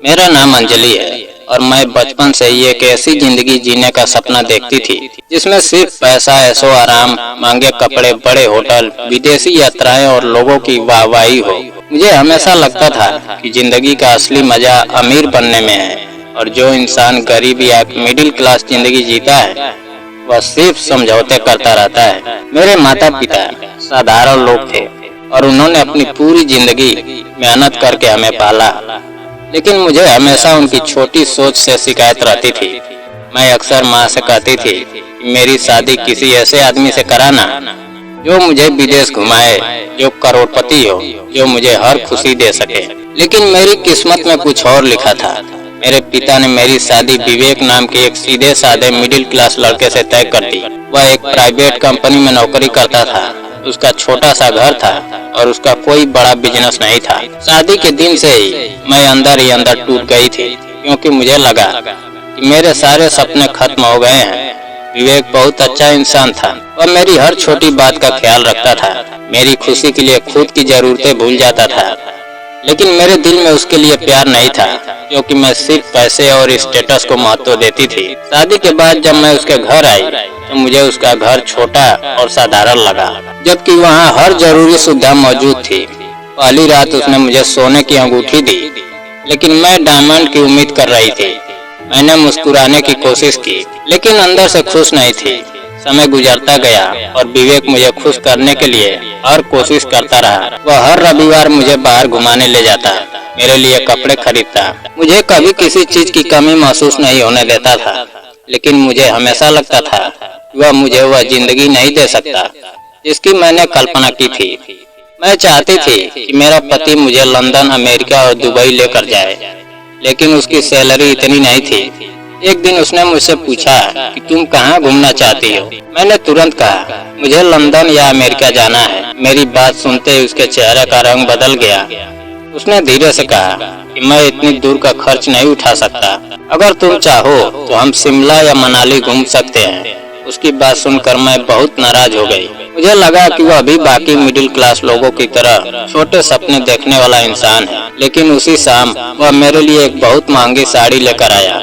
मेरा नाम अंजलि है और मैं बचपन से ही एक ऐसी जिंदगी जीने का सपना देखती थी जिसमें सिर्फ पैसा, ऐशो आराम, महंगे कपड़े, बड़े होटल, विदेशी यात्राएं और लोगों की वाहवाही हो। मुझे हमेशा लगता था कि जिंदगी का असली मजा अमीर बनने में है और जो इंसान गरीब या मिडिल क्लास जिंदगी जीता है वह सिर्फ समझौते करता रहता है। मेरे माता पिता साधारण लोग थे और उन्होंने अपनी पूरी जिंदगी मेहनत करके हमें पाला, लेकिन मुझे हमेशा उनकी छोटी सोच से शिकायत रहती थी। मैं अक्सर माँ से कहती थी कि मेरी शादी किसी ऐसे आदमी से कराना जो मुझे विदेश घुमाए, जो करोड़पति हो, जो मुझे हर खुशी दे सके। लेकिन मेरी किस्मत में कुछ और लिखा था। मेरे पिता ने मेरी शादी विवेक नाम के एक सीधे साधे मिडिल क्लास लड़के से तय कर दी। वह एक प्राइवेट कंपनी में नौकरी करता था, उसका छोटा सा घर था और उसका कोई बड़ा बिजनेस नहीं था। शादी के दिन से ही मैं अंदर ही अंदर टूट गई थी, क्योंकि मुझे लगा कि मेरे सारे सपने खत्म हो गए हैं। विवेक बहुत अच्छा इंसान था, वह मेरी हर छोटी बात का ख्याल रखता था, मेरी खुशी के लिए खुद की जरूरतें भूल जाता था। लेकिन मेरे दिल में उसके लिए प्यार नहीं था, क्योंकि मैं सिर्फ पैसे और स्टेटस को महत्व देती थी। शादी के बाद जब मैं उसके घर आई तो मुझे उसका घर छोटा और साधारण लगा, जबकि वहाँ हर जरूरी सुविधा मौजूद थी। पहली रात उसने मुझे सोने की अंगूठी दी, लेकिन मैं डायमंड की उम्मीद कर रही थी। मैंने मुस्कुराने की कोशिश की, लेकिन अंदर से खुश नहीं थी। समय गुजरता गया और विवेक मुझे खुश करने के लिए हर कोशिश करता रहा। वह हर रविवार मुझे बाहर घुमाने ले जाता, मेरे लिए कपड़े खरीदता, मुझे कभी किसी चीज की कमी महसूस नहीं होने देता था। लेकिन मुझे हमेशा लगता था वह मुझे वह जिंदगी नहीं दे सकता जिसकी मैंने कल्पना की थी। मैं चाहती थी कि मेरा पति मुझे लंदन, अमेरिका और दुबई लेकर जाए, लेकिन उसकी सैलरी इतनी नहीं थी। एक दिन उसने मुझसे पूछा कि तुम कहाँ घूमना चाहती हो। मैंने तुरंत कहा मुझे लंदन या अमेरिका जाना है। मेरी बात सुनते ही उसके चेहरे का रंग बदल गया। उसने धीरे से कहा कि मैं इतनी दूर का खर्च नहीं उठा सकता, अगर तुम चाहो तो हम शिमला या मनाली घूम सकते हैं। उसकी बात सुनकर मैं बहुत नाराज हो गई। मुझे लगा कि वह अभी बाकी मिडिल क्लास लोगों की तरह छोटे सपने देखने वाला इंसान है। लेकिन उसी शाम वह मेरे लिए एक बहुत महंगी साड़ी लेकर आया,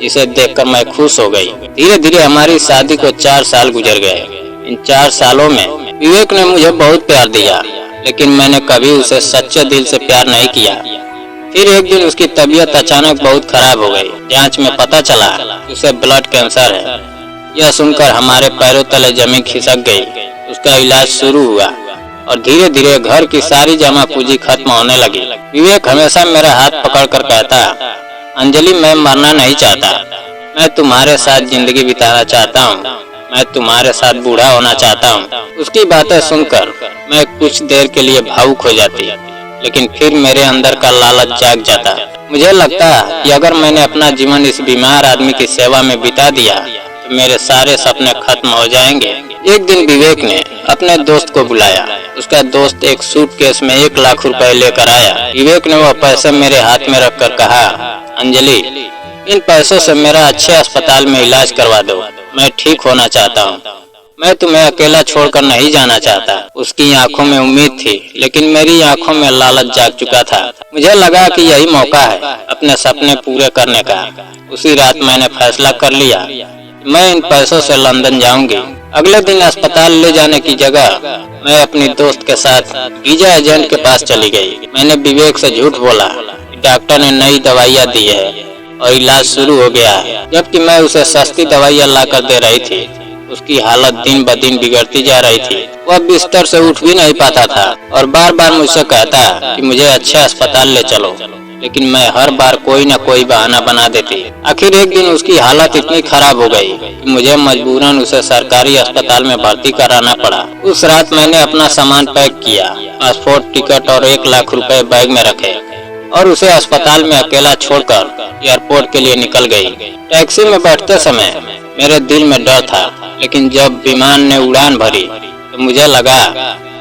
जिसे देखकर मैं खुश हो गई। धीरे धीरे हमारी शादी को 4 साल गुजर गए। इन 4 सालों में विवेक ने मुझे बहुत प्यार दिया, लेकिन मैंने कभी उसे सच्चे दिल से प्यार नहीं किया। फिर एक दिन उसकी तबीयत अचानक बहुत खराब हो गई। जांच में पता चला उसे ब्लड कैंसर है। यह सुनकर हमारे पैरों तले जमीन खिसक गई। उसका इलाज शुरू हुआ और धीरे धीरे घर की सारी जमा पूंजी खत्म होने लगी। विवेक हमेशा मेरा हाथ पकड़कर कहता, अंजलि मैं मरना नहीं चाहता, मैं तुम्हारे साथ जिंदगी बिताना चाहता हूँ, मैं तुम्हारे साथ बूढ़ा होना चाहता हूँ। उसकी बातें सुनकर मैं कुछ देर के लिए भावुक हो जाती, लेकिन फिर मेरे अंदर का लालच जाग जाता। मुझे लगता कि अगर मैंने अपना जीवन इस बीमार आदमी की सेवा में बिता दिया तो मेरे सारे सपने खत्म हो जाएंगे। एक दिन विवेक ने अपने दोस्त को बुलाया। उसका दोस्त एक सूटकेस में 1 लाख रुपए लेकर आया। विवेक ने वह पैसे मेरे हाथ में रखकर कहा, अंजलि इन पैसों से मेरा अच्छे अस्पताल में इलाज करवा दो, मैं ठीक होना चाहता हूँ, मैं तुम्हें अकेला छोड़कर नहीं जाना चाहता। उसकी आंखों में उम्मीद थी, लेकिन मेरी आंखों में लालच जाग चुका था। मुझे लगा कि यही मौका है अपने सपने पूरे करने का। उसी रात मैंने फैसला कर लिया, मैं इन पैसों से लंदन जाऊंगी। अगले दिन अस्पताल ले जाने की जगह मैं अपनी दोस्त के साथ वीजा एजेंट के पास चली गई। मैंने विवेक से झूठ बोला कि डॉक्टर ने नई दवाइयाँ दी है और इलाज शुरू हो गया है, जबकि मैं उसे सस्ती दवाइयाँ ला कर दे रही थी। उसकी हालत दिन ब दिन बिगड़ती जा रही थी। वह बिस्तर से उठ भी नहीं पाता था और बार बार मुझसे कहता कि मुझे अच्छे अस्पताल ले चलो, लेकिन मैं हर बार कोई न कोई बहाना बना देती। आखिर एक दिन उसकी हालत इतनी खराब हो गई कि मुझे मजबूरन उसे सरकारी अस्पताल में भर्ती कराना पड़ा। उस रात मैंने अपना सामान पैक किया, पासपोर्ट, टिकट और 1 लाख रुपए बैग में रखे और उसे अस्पताल में अकेला छोड़कर एयरपोर्ट के लिए निकल गई। टैक्सी में बैठते समय मेरे दिल में डर था, लेकिन जब विमान ने उड़ान भरी तो मुझे लगा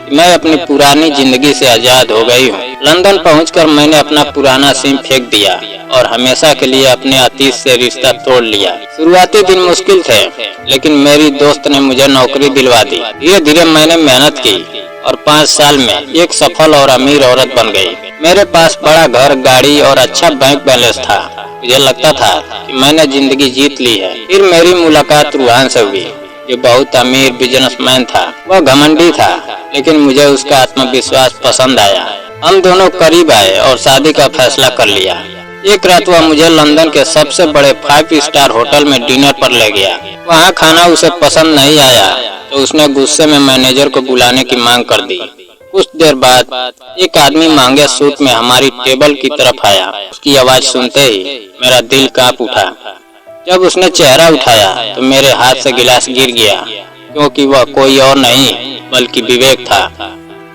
कि मैं अपनी पुरानी जिंदगी से आजाद हो गई हूँ। लंदन पहुंचकर मैंने अपना पुराना सिम फेंक दिया और हमेशा के लिए अपने अतीत से रिश्ता तोड़ लिया। शुरुआती दिन मुश्किल थे, लेकिन मेरी दोस्त ने मुझे नौकरी दिलवा दी। धीरे धीरे मैंने मेहनत की और 5 साल में एक सफल और अमीर औरत बन गई। मेरे पास बड़ा घर, गाड़ी और अच्छा बैंक बैलेंस था। मुझे लगता था कि मैंने जिंदगी जीत ली है। फिर मेरी मुलाकात रूहान से हुई, जो बहुत अमीर बिजनेसमैन था। वह घमंडी था, लेकिन मुझे उसका आत्मविश्वास पसंद आया। हम दोनों करीब आए और शादी का फैसला कर लिया। एक रात वह मुझे लंदन के सबसे बड़े 5 स्टार होटल में डिनर पर ले गया। वहाँ खाना उसे पसंद नहीं आया तो उसने गुस्से में मैनेजर को बुलाने की मांग कर दी। कुछ देर बाद एक आदमी महंगे सूट में हमारी टेबल की तरफ आया। उसकी आवाज सुनते ही मेरा दिल कांप उठा। जब उसने चेहरा उठाया तो मेरे हाथ से गिलास गिर गया, क्योंकि वह कोई और नहीं बल्कि विवेक था,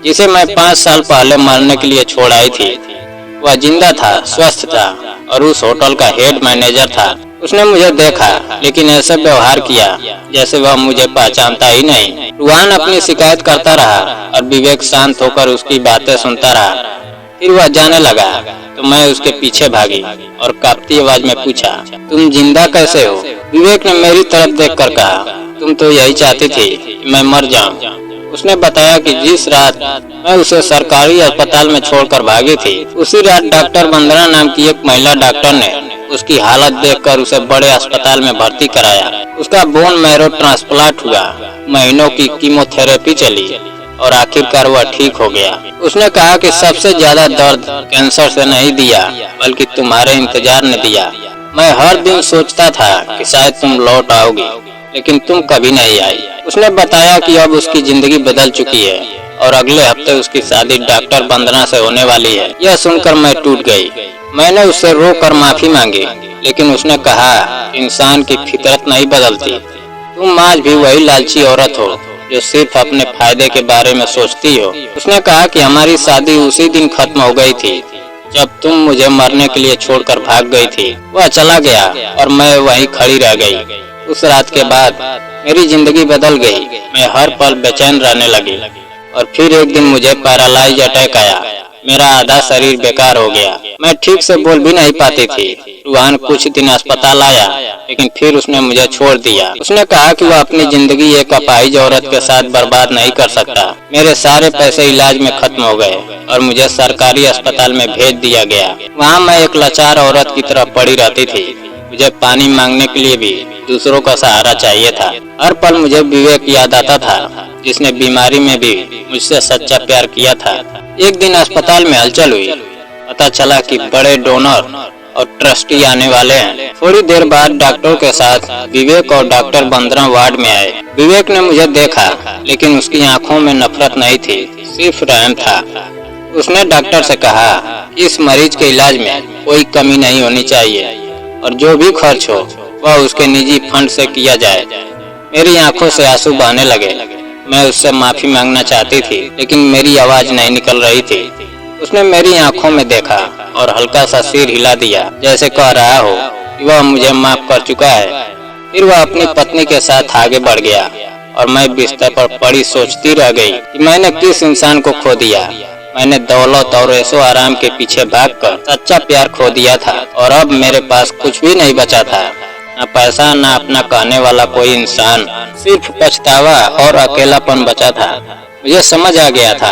जिसे मैं 5 साल पहले मरने के लिए छोड़ आई थी। वह जिंदा था, स्वस्थ था और उस होटल का हेड मैनेजर था। उसने मुझे देखा, लेकिन ऐसा व्यवहार किया जैसे वह मुझे पहचानता ही नहीं। रूहान अपनी शिकायत करता रहा और विवेक शांत होकर उसकी बातें सुनता रहा। फिर वह जाने लगा तो मैं उसके पीछे भागी और कांपती आवाज में पूछा, तुम जिंदा कैसे हो? विवेक ने मेरी तरफ देखकर कहा, तुम तो यही चाहती थी कि मैं मर जाऊं। उसने बताया कि जिस रात मैं उसे सरकारी अस्पताल में छोड़कर भागी थी, उसी रात डॉक्टर वंदना नाम की एक महिला डॉक्टर ने उसकी हालत देखकर उसे बड़े अस्पताल में भर्ती कराया। उसका बोन मैरो ट्रांसप्लांट हुआ, महीनों की कीमोथेरेपी चली और आखिरकार वह ठीक हो गया। उसने कहा कि सबसे ज्यादा दर्द कैंसर से नहीं दिया, बल्कि तुम्हारे इंतजार ने दिया। मैं हर दिन सोचता था कि शायद तुम लौट आओगी, लेकिन तुम कभी नहीं आई। उसने बताया कि अब उसकी जिंदगी बदल चुकी है और अगले हफ्ते उसकी शादी डॉक्टर वंदना से होने वाली है। यह सुनकर मैं टूट गई। मैंने उससे रो कर माफी मांगी, लेकिन उसने कहा, इंसान की फितरत नहीं बदलती। तुम आज भी वही लालची औरत हो जो सिर्फ अपने फायदे के बारे में सोचती हो। उसने कहा कि हमारी शादी उसी दिन खत्म हो गई थी जब तुम मुझे मरने के लिए छोड़कर भाग गई थी। वह चला गया और मैं वहीं खड़ी रह गई। उस रात के बाद मेरी जिंदगी बदल गई। मैं हर पल बेचैन रहने लगी और फिर एक दिन मुझे पैरालाइज अटैक आया। मेरा आधा शरीर बेकार हो गया। मैं ठीक से बोल भी नहीं पाती थी। रूहान कुछ दिन अस्पताल आया, लेकिन फिर उसने मुझे छोड़ दिया। उसने कहा कि वह अपनी जिंदगी एक अपाहिज औरत के साथ बर्बाद नहीं कर सकता। मेरे सारे पैसे इलाज में खत्म हो गए और मुझे सरकारी अस्पताल में भेज दिया गया। वहाँ मैं एक लाचार औरत की तरह पड़ी रहती थी। मुझे पानी मांगने के लिए भी दूसरों का सहारा चाहिए था। हर पल मुझे विवेक याद आता था, जिसने बीमारी में भी मुझसे सच्चा प्यार किया था। एक दिन अस्पताल में हलचल हुई। पता चला कि बड़े डोनर और ट्रस्टी आने वाले हैं। थोड़ी देर बाद डॉक्टरों के साथ विवेक और डॉक्टर वंदना वार्ड में आए। विवेक ने मुझे देखा, लेकिन उसकी आंखों में नफरत नहीं थी, सिर्फ रहम था। उसने डॉक्टर से कहा, इस मरीज के इलाज में कोई कमी नहीं होनी चाहिए और जो भी खर्च हो वह उसके निजी फंड से किया जाए। मेरी आंखों से आंसू बहने लगे। मैं उससे माफी मांगना चाहती थी, लेकिन मेरी आवाज नहीं निकल रही थी। उसने मेरी आंखों में देखा और हल्का सा सिर हिला दिया, जैसे कह रहा हो कि वह मुझे माफ कर चुका है। फिर वह अपनी पत्नी के साथ आगे बढ़ गया और मैं बिस्तर पर पड़ी सोचती रह गई कि मैंने किस इंसान को खो दिया। मैंने दौलत और ऐशो आराम के पीछे भागकर सच्चा प्यार खो दिया था और अब मेरे पास कुछ भी नहीं बचा था, न पैसा, न अपना कहने वाला कोई इंसान। सिर्फ पछतावा और अकेलापन बचा था। मुझे समझ आ गया था,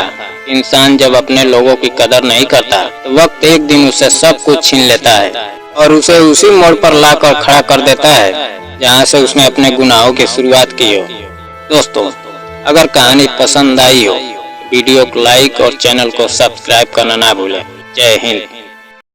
इंसान जब अपने लोगों की कदर नहीं करता तो वक्त एक दिन उससे सब कुछ छीन लेता है और उसे उसी मोड़ पर लाकर खड़ा कर देता है जहाँ से उसने अपने गुनाहों की शुरुआत की हो। दोस्तों, अगर कहानी पसंद आई हो वीडियो को लाइक और चैनल को सब्सक्राइब करना ना भूलें। जय हिंद।